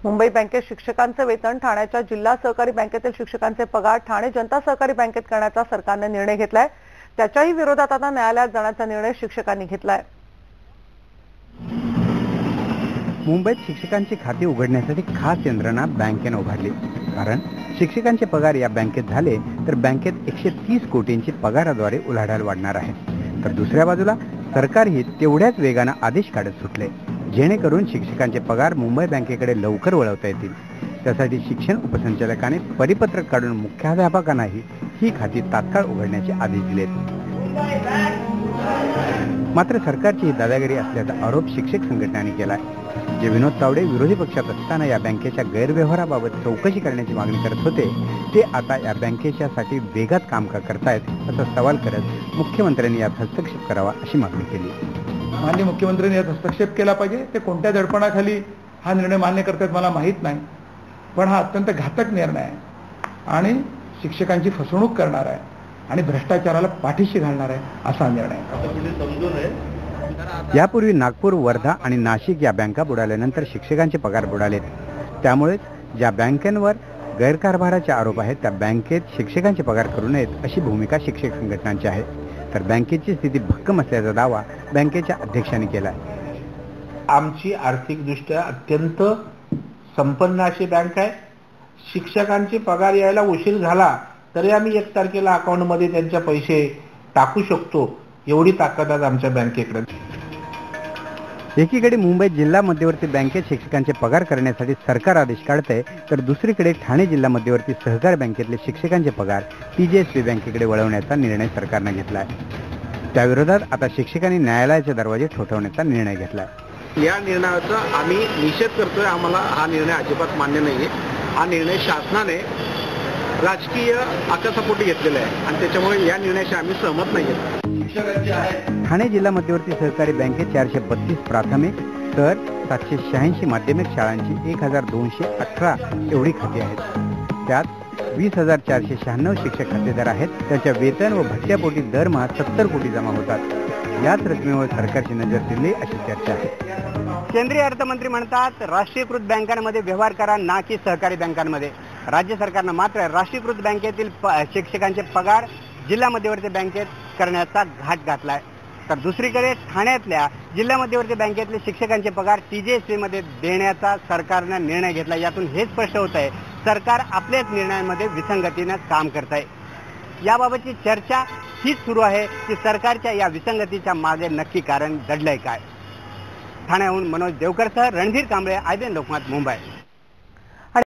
मुंबई बँकेत शिक्षकांचे वेतन, ठाण्याच्या जिल्हा सहकारी बँकेतील शिक्षकांचे पगार ठाणे जनता सहकारी बँकेत करण्याचा सरकारने निर्णय घेतलाय। त्याच्याही विरोधात आता न्यायालयात जाण्याचा निर्णय शिक्षकांनी घेतलाय। मुंबईत शिक्षकांची खाती उघडण्यासाठी खास यंत्रणा बँकेने उभारली। कारण शिक्षकांचे पगार या बँकेत झाले तर बँकेत 130 कोटींची पगाराद्वारे उलाढाल वाढणार आहे। तर दुसऱ्या बाजूला सरकारही तेवढ्याच वेगाने आदेश काढत सुटले, जेणेकरून शिक्षकांचे पगार मुंबई बँकेकडे लवकर वळवता येतील। त्यासाठी शिक्षण उपसंचालकाने परिपत्रक काढून मुख्याध्यापकांनाही ही खाती तात्काळ उघडण्याचे आदेश दिलेत। मात्र सरकारची ही दादागिरी असल्याचा आरोप शिक्षक संघटनांनी केलाय। जे विनोद तावडे विरोधी पक्षात असताना या बँकेच्या गैरव्यवहाराबाबत चौकशी करण्याची मागणी करत होते, ते आता या बँकेच्यासाठी वेगात काम का करतायत असा सवाल करत मुख्यमंत्र्यांनी यात हस्तक्षेप करावा अशी मागणी केली। माननीय मुख्यमंत्र्यांनी यात हस्तक्षेप केला पाहिजे। ते कोणत्या दडपणाखाली हा निर्णय मान्य करतात मला माहीत नाही, पण हा अत्यंत घातक निर्णय आहे आणि शिक्षकांची फसवणूक करणार आहे आणि भ्रष्टाचाराला पाठीशी घालणार आहे असा निर्णय। यापूर्वी नागपूर, वर्धा आणि नाशिक या बँका बुडाल्यानंतर शिक्षकांचे पगार बुडालेत। त्यामुळे ज्या बँकांवर गैरकारभाराचे आरोप आहेत त्या बँकेत शिक्षकांचे पगार करू नयेत अशी भूमिका शिक्षक संघटनांची आहे। तर बँकेची स्थिती भक्कम असल्याचा दावा बँकेच्या अध्यक्षांनी केला आहे। आमची आर्थिकदृष्ट्या अत्यंत संपन्न अशी बँक आहे। शिक्षकांचे पगार यायला उशीर झाला तरी आम्ही 1 तारखेला अकाउंटमध्ये त्यांचे पैसे टाकू शकतो, एवढी ताकद आज आमच्या बँकेकडे। एकीकडे मुंबई जिल्हा मध्यवर्ती बँकेत शिक्षकांचे पगार करण्यासाठी सरकार आदेश काढते, तर दुसरीकडे ठाणे जिल्हा मध्यवर्ती सहकारी बँकेतले शिक्षकांचे पगार TJSP बँकेकडे वळवण्याचा निर्णय सरकारने घेतला आहे। त्याविरोधात आता शिक्षकांनी न्यायालयाचे दरवाजे ठोठावण्याचा निर्णय घेतला आहे। या निर्णयाचा आम्ही निषेध करतोय। आम्हाला हा निर्णय अजिबात मान्य नाहीये। हा निर्णय शासनाने राजकीय आकाशापोटी घेतलेला आहे आणि त्याच्यामुळे या निर्णयाशी आम्ही सहमत नाहीये। ठाणे जिल्हा मध्यवर्ती सहकारी बँकेत 432 प्राथमिक तर 786 माध्यमिक शाळांची 1218 एवढी खाती आहेत। त्यात 20,496 शिक्षक खातेदार आहेत। त्यांच्या वेतन व भत्त्यापोटी दरमहा 70 कोटी जमा होतात। याच रकमेवर सरकारची नजर दिली अशी चर्चा आहे। केंद्रीय अर्थमंत्री म्हणतात राष्ट्रीयकृत बँकांमध्ये व्यवहार करा, ना की सहकारी बँकांमध्ये। राज्य सरकारनं मात्र राष्ट्रीयकृत बँकेतील शिक्षकांचे पगार जिल्हा मध्यवर्ती बँकेत करण्याचा घाट घातलाय। तर दुसरीकडे ठाण्यातल्या जिल्हा मध्यवर्ती बँकेतले शिक्षकांचे पगार TJSP मध्ये देण्याचा सरकारने निर्णय घेतला। यातून हे स्पष्ट होत आहे सरकार आपल्याच निर्णयांमध्ये विसंगतीनं काम करत आहे। याबाबतची चर्चा हीच सुरू आहे की सरकारच्या या विसंगतीच्या मागे नक्की कारण दडलंय काय। ठाण्याहून मनोज देवकरसह रणधीर कांबळे, IBN लोकमत, मुंबई।